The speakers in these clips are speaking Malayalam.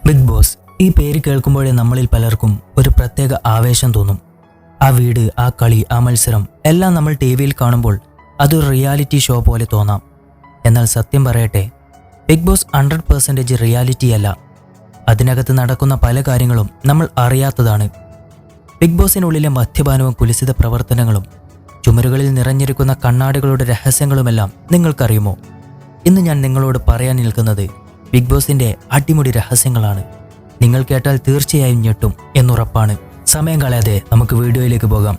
ബിഗ് ബോസ് ഈ പേര് കേൾക്കുമ്പോഴേ നമ്മളിൽ പലർക്കും ഒരു പ്രത്യേക ആവേശം തോന്നും. ആ വീട്, ആ കളി, ആ മത്സരം എല്ലാം നമ്മൾ ടിവിയിൽ കാണുമ്പോൾ അതൊരു റിയാലിറ്റി ഷോ പോലെ തോന്നാം. എന്നാൽ സത്യം പറയട്ടെ, ബിഗ് ബോസ് 100% റിയാലിറ്റിയല്ല. അതിനകത്ത് നടക്കുന്ന പല കാര്യങ്ങളും നമ്മൾ അറിയാത്തതാണ്. ബിഗ് ബോസിനുള്ളിലെ മദ്യപാനവും കുലിസിത പ്രവർത്തനങ്ങളും ചുമരുകളിൽ നിറഞ്ഞിരിക്കുന്ന കണ്ണാടികളുടെ രഹസ്യങ്ങളുമെല്ലാം നിങ്ങൾക്കറിയുമോ? ഇന്ന് ഞാൻ നിങ്ങളോട് പറയാൻ നിൽക്കുന്നത് ബിഗ് ബോസിന്റെ അടിമുടി രഹസ്യങ്ങളാണ്. നിങ്ങൾ കേട്ടാൽ തീർച്ചയായും ഞെട്ടും എന്നുറപ്പാണ്. സമയം കളയാതെ നമുക്ക് വീഡിയോയിലേക്ക് പോകാം.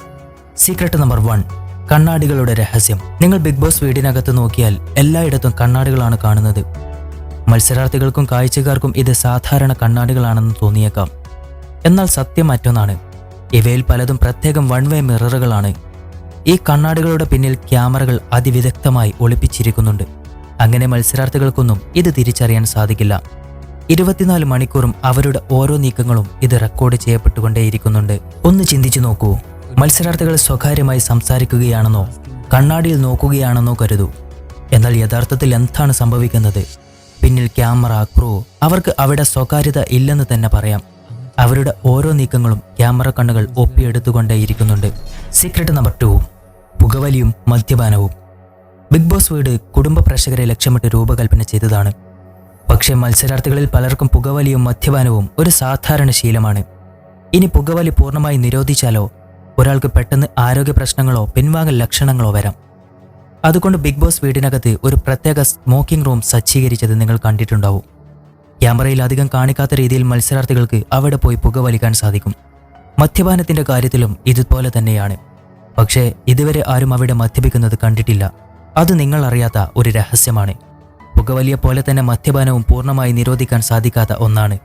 സീക്രട്ട് നമ്പർ 1, കണ്ണാടികളുടെ രഹസ്യം. നിങ്ങൾ ബിഗ് ബോസ് വീടിനകത്ത് നോക്കിയാൽ എല്ലായിടത്തും കണ്ണാടികളാണ് കാണുന്നത്. മത്സരാർത്ഥികൾക്കും കാഴ്ചക്കാർക്കും ഇത് സാധാരണ കണ്ണാടികളാണെന്ന് തോന്നിയേക്കാം. എന്നാൽ സത്യം മറ്റൊന്നാണ്. ഇവയിൽ പലതും പ്രത്യേകം വൺ വേ മിററുകളാണ്. ഈ കണ്ണാടികളുടെ പിന്നിൽ ക്യാമറകൾ അതിവിദഗ്ധമായി ഒളിപ്പിച്ചിരിക്കുന്നുണ്ട്. അങ്ങനെ മത്സരാർത്ഥികൾക്കൊന്നും ഇത് തിരിച്ചറിയാൻ സാധിക്കില്ല. 24 മണിക്കൂറും അവരുടെ ഓരോ നീക്കങ്ങളും ഇത് റെക്കോർഡ് ചെയ്യപ്പെട്ടുകൊണ്ടേയിരിക്കുന്നുണ്ട്. ഒന്ന് ചിന്തിച്ചു നോക്കൂ. മത്സരാർത്ഥികൾ സ്വകാര്യമായി സംസാരിക്കുകയാണെന്നോ കണ്ണാടിയിൽ നോക്കുകയാണെന്നോ കരുതൂ. എന്നാൽ യഥാർത്ഥത്തിൽ എന്താണ് സംഭവിക്കുന്നത്? പിന്നിൽ ക്യാമറ, ക്രൂ, അവർക്ക് അവിടെ സ്വകാര്യത ഇല്ലെന്ന് തന്നെ പറയാം. അവരുടെ ഓരോ നീക്കങ്ങളും ക്യാമറ കണ്ണുകൾ ഒപ്പിയെടുത്തുകൊണ്ടേയിരിക്കുന്നുണ്ട്. സീക്രട്ട് നമ്പർ 2, പുകവലിയും മദ്യപാനവും. ബിഗ് ബോസ് വീട് കുടുംബ പ്രേക്ഷകരെ ലക്ഷ്യമിട്ട് രൂപകൽപ്പന ചെയ്തതാണ്. പക്ഷേ മത്സരാർത്ഥികളിൽ പലർക്കും പുകവലിയും മദ്യപാനവും ഒരു സാധാരണ ശീലമാണ്. ഇനി പുകവലി പൂർണ്ണമായി നിരോധിച്ചാലോ ഒരാൾക്ക് പെട്ടെന്ന് ആരോഗ്യ പ്രശ്നങ്ങളോ പിൻവാങ്ങൽ ലക്ഷണങ്ങളോ വരാം. അതുകൊണ്ട് ബിഗ് ബോസ് വീടിനകത്ത് ഒരു പ്രത്യേക സ്മോക്കിംഗ് റൂം സജ്ജീകരിച്ചത് നിങ്ങൾ കണ്ടിട്ടുണ്ടാവും. ക്യാമറയിൽ അധികം കാണിക്കാത്ത രീതിയിൽ മത്സരാർത്ഥികൾക്ക് അവിടെ പോയി പുകവലിക്കാൻ സാധിക്കും. മദ്യപാനത്തിന്റെ കാര്യത്തിലും ഇതുപോലെ തന്നെയാണ്. പക്ഷേ ഇതുവരെ ആരും അവിടെ മദ്യപിക്കുന്നത് കണ്ടിട്ടില്ല. അത് നിങ്ങൾ അറിയാത്ത ഒരു രഹസ്യമാണ്. പുകവലിയെ പോലെ തന്നെ മദ്യപാനവും പൂർണ്ണമായി നിരോധിക്കാൻ സാധിക്കാത്ത ഒന്നാണ്.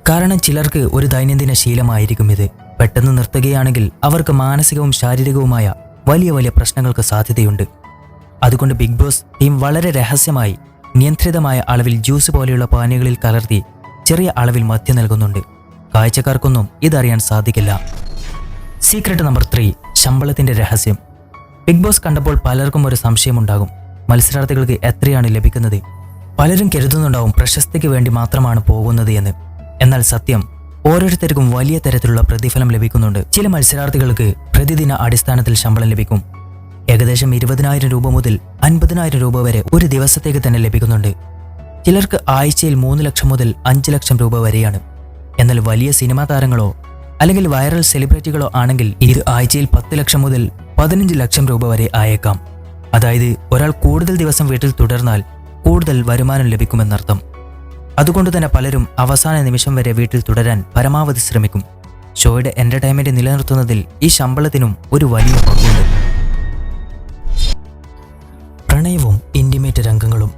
കാരണം ചിലർക്ക് ഒരു ദൈനംദിന ശീലമായിരിക്കും ഇത്. പെട്ടെന്ന് നിർത്തുകയാണെങ്കിൽ അവർക്ക് മാനസികവും ശാരീരികവുമായ വലിയ വലിയ പ്രശ്നങ്ങൾക്ക് സാധ്യതയുണ്ട്. അതുകൊണ്ട് ബിഗ് ബോസ് ടീം വളരെ രഹസ്യമായി നിയന്ത്രിതമായ അളവിൽ ജ്യൂസ് പോലെയുള്ള പാനീയങ്ങളിൽ കലർത്തി ചെറിയ അളവിൽ മദ്യം നൽകുന്നുണ്ട്. കാഴ്ചക്കാർക്കൊന്നും ഇതറിയാൻ സാധിക്കില്ല. സീക്രട്ട് നമ്പർ 3, ശമ്പളത്തിന്റെ രഹസ്യം. ബിഗ് ബോസ് കണ്ടപ്പോൾ പലർക്കും ഒരു സംശയമുണ്ടാകും. മത്സരാർത്ഥികൾക്ക് എത്രയാണ് ലഭിക്കുന്നത്? പലരും കരുതുന്നുണ്ടാവും പ്രശസ്തിക്ക് വേണ്ടി മാത്രമാണ് പോകുന്നത് എന്ന്. എന്നാൽ സത്യം, ഓരോരുത്തർക്കും വലിയ തരത്തിലുള്ള പ്രതിഫലം ലഭിക്കുന്നുണ്ട്. ചില മത്സരാർത്ഥികൾക്ക് പ്രതിദിന അടിസ്ഥാനത്തിൽ ശമ്പളം ലഭിക്കും. ഏകദേശം 20,000 രൂപ മുതൽ 50,000 രൂപ വരെ ഒരു ദിവസത്തേക്ക് തന്നെ ലഭിക്കുന്നുണ്ട്. ചിലർക്ക് ആഴ്ചയിൽ 3 ലക്ഷം മുതൽ 5 ലക്ഷം രൂപ വരെയാണ്. എന്നാൽ വലിയ സിനിമാ താരങ്ങളോ അല്ലെങ്കിൽ വൈറൽ സെലിബ്രിറ്റികളോ ആണെങ്കിൽ ഇത് ആഴ്ചയിൽ 10 ലക്ഷം മുതൽ 15 ലക്ഷം രൂപ വരെ ആയേക്കാം. അതായത് ഒരാൾ കൂടുതൽ ദിവസം വീട്ടിൽ തുടർന്നാൽ കൂടുതൽ വരുമാനം ലഭിക്കുമെന്നർത്ഥം. അതുകൊണ്ട് തന്നെ പലരും അവസാന നിമിഷം വരെ വീട്ടിൽ തുടരാൻ പരമാവധി ശ്രമിക്കും. ഷോയുടെ എന്റർടൈൻമെന്റ് നിലനിർത്തുന്നതിൽ ഈ ശമ്പളത്തിനും ഒരു വലിയ പങ്കുണ്ട്. പ്രണയവും ഇന്റിമേറ്റ് രംഗങ്ങളും.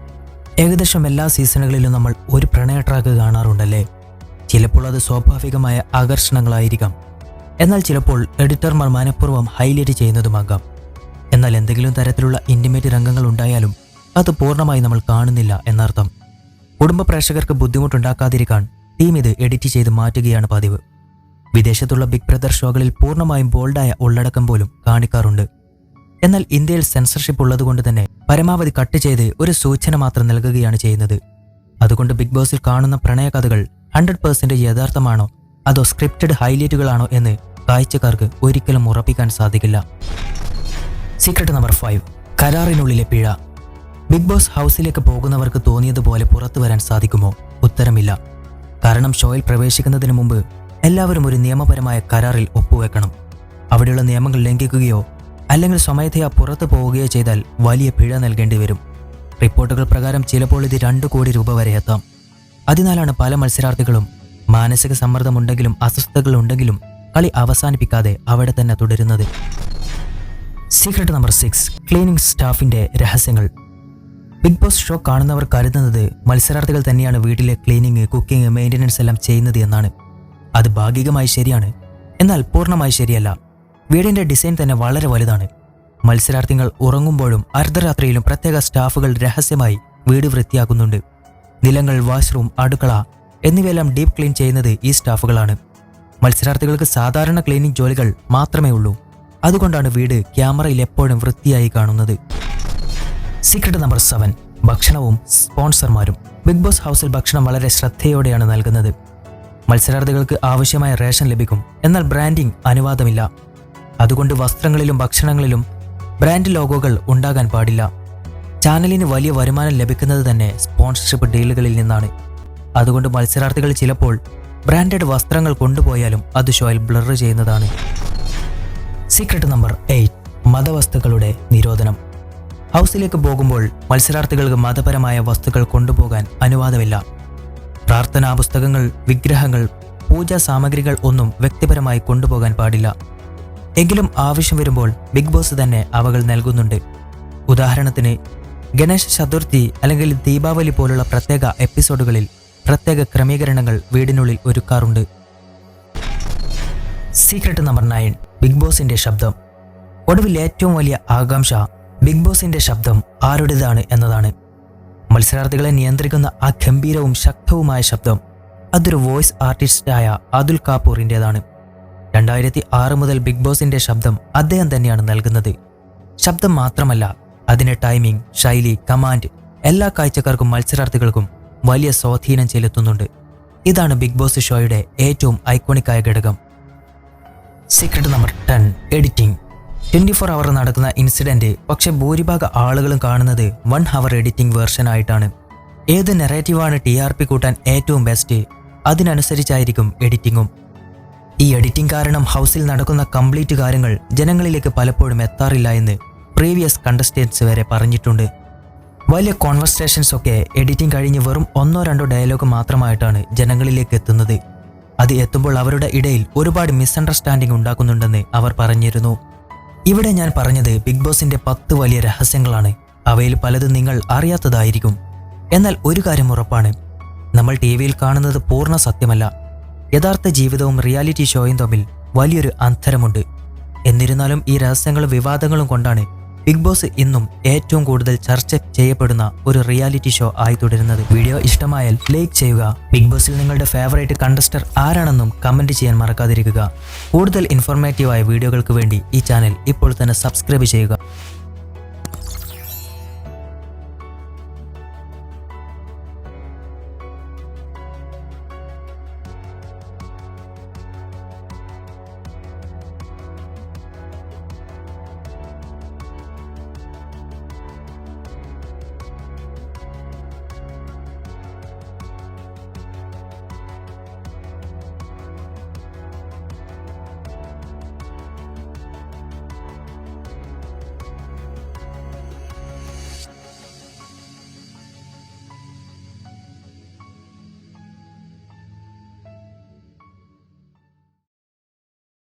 ഏകദേശം എല്ലാ സീസണുകളിലും നമ്മൾ ഒരു പ്രണയ ട്രാക്ക് കാണാറുണ്ടല്ലേ? ചിലപ്പോൾ അത് സ്വാഭാവികമായ ആകർഷണങ്ങളായിരിക്കാം. എന്നാൽ ചിലപ്പോൾ എഡിറ്റർമാർ മനഃപൂർവ്വം ഹൈലൈറ്റ് ചെയ്യുന്നതുമാകാം. എന്നാൽ എന്തെങ്കിലും തരത്തിലുള്ള ഇന്റിമേറ്റ് രംഗങ്ങൾ ഉണ്ടായാലും അത് പൂർണ്ണമായി നമ്മൾ കാണുന്നില്ല എന്നർത്ഥം. കുടുംബ പ്രേക്ഷകർക്ക് ബുദ്ധിമുട്ടുണ്ടാക്കാതിരിക്കാൻ ടീം ഇത് എഡിറ്റ് ചെയ്ത് മാറ്റുകയാണ് പതിവ്. വിദേശത്തുള്ള ബിഗ് ബ്രദർ ഷോകളിൽ പൂർണ്ണമായും ബോൾഡായ ഉള്ളടക്കം പോലും കാണിക്കാറുണ്ട്. എന്നാൽ ഇന്ത്യയിൽ സെൻസർഷിപ്പ് ഉള്ളതുകൊണ്ട് തന്നെ പരമാവധി കട്ട് ചെയ്ത് ഒരു സൂചന മാത്രം നൽകുകയാണ് ചെയ്യുന്നത്. അതുകൊണ്ട് ബിഗ് ബോസിൽ കാണുന്ന പ്രണയകഥകൾ 100% യഥാർത്ഥമാണോ അതോ സ്ക്രിപ്റ്റഡ് ഹൈലൈറ്റുകളാണോ എന്ന് കാഴ്ചക്കാർക്ക് ഒരിക്കലും ഉറപ്പിക്കാൻ സാധിക്കില്ല. സീക്രട്ട് നമ്പർ 5, കരാറിനുള്ളിലെ പിഴ. ബിഗ് ബോസ് ഹൗസിലേക്ക് പോകുന്നവർക്ക് തോന്നിയതുപോലെ പുറത്തു വരാൻ സാധിക്കുമോ? ഉത്തരമില്ല. കാരണം ഷോയിൽ പ്രവേശിക്കുന്നതിന് മുമ്പ് എല്ലാവരും ഒരു നിയമപരമായ കരാറിൽ ഒപ്പുവെക്കണം. അവിടെയുള്ള നിയമങ്ങൾ ലംഘിക്കുകയോ അല്ലെങ്കിൽ സ്വമേധയാ പുറത്തു പോവുകയോ ചെയ്താൽ വലിയ പിഴ നൽകേണ്ടി വരും. റിപ്പോർട്ടുകൾ പ്രകാരം ചിലപ്പോൾ ഇത് 2 കോടി രൂപ വരെ എത്താം. അതിനാലാണ് പല മത്സരാർത്ഥികളും മാനസിക സമ്മർദ്ദമുണ്ടെങ്കിലും അസ്വസ്ഥതകളുണ്ടെങ്കിലും കളി അവസാനിപ്പിക്കാതെ അവിടെ തന്നെ തുടരുന്നത്. സീക്രട്ട് നമ്പർ 6, ക്ലീനിങ് സ്റ്റാഫിന്റെ രഹസ്യങ്ങൾ. ബിഗ് ബോസ് ഷോ കാണുന്നവർ കരുതുന്നത് മത്സരാർത്ഥികൾ തന്നെയാണ് വീട്ടിലെ ക്ലീനിങ്, കുക്കിംഗ്, മെയിൻ്റനൻസ് എല്ലാം ചെയ്യുന്നത് എന്നാണ്. അത് ഭാഗികമായി ശരിയാണ്, എന്നാൽ പൂർണ്ണമായി ശരിയല്ല. വീടിന്റെ ഡിസൈൻ തന്നെ വളരെ വലുതാണ്. മത്സരാർത്ഥികൾ ഉറങ്ങുമ്പോഴും അർദ്ധരാത്രിയിലും പ്രത്യേക സ്റ്റാഫുകൾ രഹസ്യമായി വീട് വൃത്തിയാക്കുന്നുണ്ട്. നിലങ്ങൾ, വാഷ്റൂം, അടുക്കള എന്നിവയെല്ലാം ഡീപ്പ് ക്ലീൻ ചെയ്യുന്നത് ഈ സ്റ്റാഫുകളാണ്. മത്സരാർത്ഥികൾക്ക് സാധാരണ ക്ലീനിങ് ജോലികൾ മാത്രമേ ഉള്ളൂ. അതുകൊണ്ടാണ് വീട് ക്യാമറയിൽ എപ്പോഴും വൃത്തിയായി കാണുന്നത്. സീക്രട്ട് നമ്പർ 7, ഭക്ഷണവും സ്പോൺസർമാരും. ബിഗ് ബോസ് ഹൗസിൽ ഭക്ഷണം വളരെ ശ്രദ്ധയോടെയാണ് നൽകുന്നത്. മത്സരാർത്ഥികൾക്ക് ആവശ്യമായ റേഷൻ ലഭിക്കും, എന്നാൽ ബ്രാൻഡിംഗ് അനുവാദമില്ല. അതുകൊണ്ട് വസ്ത്രങ്ങളിലും ഭക്ഷണങ്ങളിലും ബ്രാൻഡ് ലോഗോകൾ ഉണ്ടാകാൻ പാടില്ല. ചാനലിന് വലിയ വരുമാനം ലഭിക്കുന്നത് തന്നെ സ്പോൺസർഷിപ്പ് ഡീലുകളിൽ നിന്നാണ്. അതുകൊണ്ട് മത്സരാർത്ഥികൾ ചിലപ്പോൾ ബ്രാൻഡഡ് വസ്ത്രങ്ങൾ കൊണ്ടുപോയാലും അത് ഷോയിൽ ബ്ലർ ചെയ്യുന്നതാണ്. സീക്രട്ട് നമ്പർ 8, മതവസ്തുക്കളുടെ നിരോധനം. ഹൗസിലേക്ക് പോകുമ്പോൾ മത്സരാർത്ഥികൾക്ക് മതപരമായ വസ്തുക്കൾ കൊണ്ടുപോകാൻ അനുവാദമില്ല. പ്രാർത്ഥനാ പുസ്തകങ്ങൾ, വിഗ്രഹങ്ങൾ, പൂജാ സാമഗ്രികൾ ഒന്നും വ്യക്തിപരമായി കൊണ്ടുപോകാൻ പാടില്ല. എങ്കിലും ആവശ്യം വരുമ്പോൾ ബിഗ് ബോസ് തന്നെ അവകൾ നൽകുന്നുണ്ട്. ഉദാഹരണത്തിന് ഗണേശ ചതുർത്ഥി അല്ലെങ്കിൽ ദീപാവലി പോലുള്ള പ്രത്യേക എപ്പിസോഡുകളിൽ പ്രത്യേക ക്രമീകരണങ്ങൾ വീടിനുള്ളിൽ ഒരുക്കാറുണ്ട്. സീക്രട്ട് നമ്പർ 9, ബിഗ് ബോസിന്റെ ശബ്ദം. ഒടുവിൽ ഏറ്റവും വലിയ ആകാംക്ഷ ബിഗ് ബോസിന്റെ ശബ്ദം ആരുടേതാണ് എന്നതാണ്. മത്സരാർത്ഥികളെ നിയന്ത്രിക്കുന്ന ആ ഗംഭീരവും ശക്തവുമായ ശബ്ദം അതൊരു വോയിസ് ആർട്ടിസ്റ്റായ അതുൽ കാപൂറിൻ്റെതാണ്. 2006 മുതൽ ബിഗ് ബോസിന്റെ ശബ്ദം അദ്ദേഹം തന്നെയാണ് നൽകുന്നത്. ശബ്ദം മാത്രമല്ല, അതിന്റെ ടൈമിംഗ്, ശൈലി, കമാൻഡ് എല്ലാ കാഴ്ചക്കാർക്കും മത്സരാർത്ഥികൾക്കും വലിയ സ്വാധീനം ചെലുത്തുന്നുണ്ട്. ഇതാണ് ബിഗ് ബോസ് ഷോയുടെ ഏറ്റവും ഐക്കോണിക്കായ ഘടകം. Secret number 10, editing. 24 അവർ നടക്കുന്ന ഇൻസിഡന്റ് പക്ഷെ ഭൂരിഭാഗം ആളുകളും കാണുന്നത് 1 അവർ എഡിറ്റിംഗ് വേർഷൻ ആയിട്ടാണ്. ഏത് നെറേറ്റീവാണ് TRP കൂട്ടാൻ ഏറ്റവും ബെസ്റ്റ്, അതിനനുസരിച്ചായിരിക്കും എഡിറ്റിംഗും. ഈ എഡിറ്റിംഗ് കാരണം ഹൗസിൽ നടക്കുന്ന കംപ്ലീറ്റ് കാര്യങ്ങൾ ജനങ്ങളിലേക്ക് പലപ്പോഴും എത്താറില്ല എന്ന് പ്രീവിയസ് കണ്ടസ്റ്റൻസ് വരെ പറഞ്ഞിട്ടുണ്ട്. വലിയ കോൺവെർസേഷൻസ് ഒക്കെ എഡിറ്റിംഗ് കഴിഞ്ഞ് വെറും 1-2 ഡയലോഗ് മാത്രമായിട്ടാണ് ജനങ്ങളിലേക്ക് എത്തുന്നത്. അത് എത്തുമ്പോൾ അവരുടെ ഇടയിൽ ഒരുപാട് മിസ്അണ്ടർസ്റ്റാൻഡിംഗ് ഉണ്ടാക്കുന്നുണ്ടെന്ന് അവർ പറഞ്ഞിരുന്നു. ഇവിടെ ഞാൻ പറഞ്ഞത് ബിഗ് ബോസിന്റെ 10 വലിയ രഹസ്യങ്ങളാണ്. അവയിൽ പലതും നിങ്ങൾ അറിയാത്തതായിരിക്കും. എന്നാൽ ഒരു കാര്യം ഉറപ്പാണ്, നമ്മൾ TV യിൽ കാണുന്നത് പൂർണ്ണ സത്യമല്ല. യഥാർത്ഥ ജീവിതവും റിയാലിറ്റി ഷോയും തമ്മിൽ വലിയൊരു അന്തരമുണ്ട്. എന്നിരുന്നാലും ഈ രഹസ്യങ്ങളും വിവാദങ്ങളും കൊണ്ടാണ് ബിഗ് ബോസ് ഇന്നും ഏറ്റവും കൂടുതൽ ചർച്ച ചെയ്യപ്പെടുന്ന ഒരു റിയാലിറ്റി ഷോ ആയി തുടരുന്നത്. വീഡിയോ ഇഷ്ടമായാൽ ലൈക്ക് ചെയ്യുക. ബിഗ് ബോസിൽ നിങ്ങളുടെ ഫേവറേറ്റ് കണ്ടസ്റ്റർ ആരാണെന്നും കമന്റ് ചെയ്യാൻ മറക്കാതിരിക്കുക. കൂടുതൽ ഇൻഫോർമേറ്റീവായ വീഡിയോകൾക്ക് വേണ്ടി ഈ ചാനൽ ഇപ്പോൾ തന്നെ സബ്സ്ക്രൈബ് ചെയ്യുക.